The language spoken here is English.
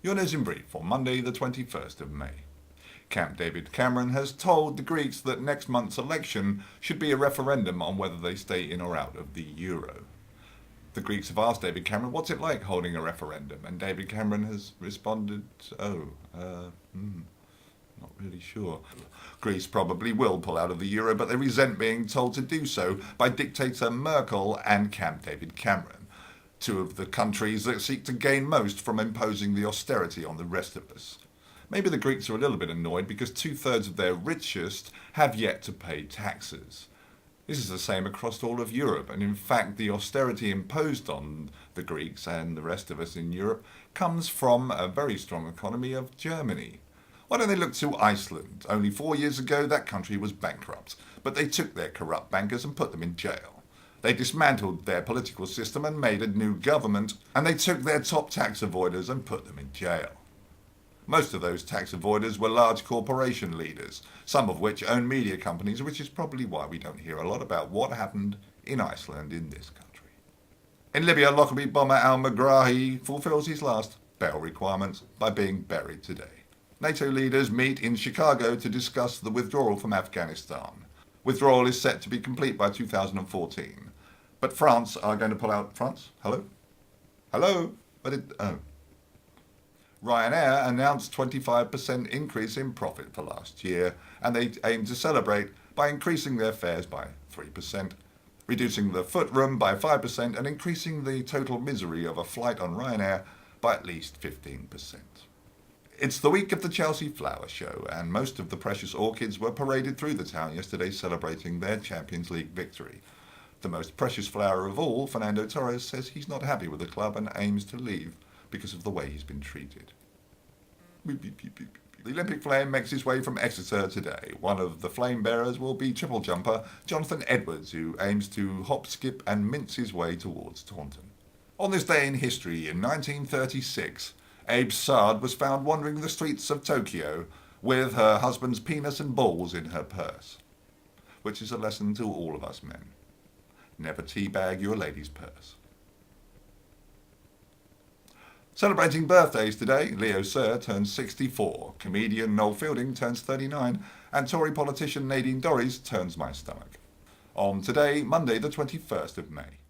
Your news in brief for Monday the 21st of May. Camp David Cameron has told the Greeks that next month's election should be a referendum on whether they stay in or out of the euro. The Greeks have asked David Cameron what's it like holding a referendum, and David Cameron has responded, not really sure. Greece probably will pull out of the euro, but they resent being told to do so by dictator Merkel and Camp David Cameron, two of the countries that seek to gain most from imposing the austerity on the rest of us. Maybe the Greeks are a little bit annoyed because 2/3 of their richest have yet to pay taxes. This is the same across all of Europe, and in fact the austerity imposed on the Greeks and the rest of us in Europe comes from a very strong economy of Germany. Why don't they look to Iceland? Only 4 years ago that country was bankrupt, but they took their corrupt bankers and put them in jail. They dismantled their political system and made a new government, and they took their top tax avoiders and put them in jail. Most of those tax avoiders were large corporation leaders, some of which own media companies, which is probably why we don't hear a lot about what happened in Iceland in this country. In Libya, Lockerbie bomber al-Megrahi fulfills his last bail requirements by being buried today. NATO leaders meet in Chicago to discuss the withdrawal from Afghanistan. Withdrawal is set to be complete by 2014. But France are going to pull out. France? Hello? Hello? Ryanair announced 25% increase in profit for last year, and they aim to celebrate by increasing their fares by 3%, reducing the footroom by 5%, and increasing the total misery of a flight on Ryanair by at least 15%. It's the week of the Chelsea Flower Show, and most of the precious orchids were paraded through the town yesterday celebrating their Champions League victory. The most precious flower of all, Fernando Torres, says he's not happy with the club and aims to leave because of the way he's been treated. The Olympic flame makes his way from Exeter today. One of the flame bearers will be triple jumper Jonathan Edwards, who aims to hop, skip and mince his way towards Taunton. On this day in history, in 1936, Abe Sard was found wandering the streets of Tokyo with her husband's penis and balls in her purse, which is a lesson to all of us men. Never teabag your lady's purse. Celebrating birthdays today, Leo Sir turns 64, comedian Noel Fielding turns 39, and Tory politician Nadine Dorries turns my stomach. On today, Monday the 21st of May.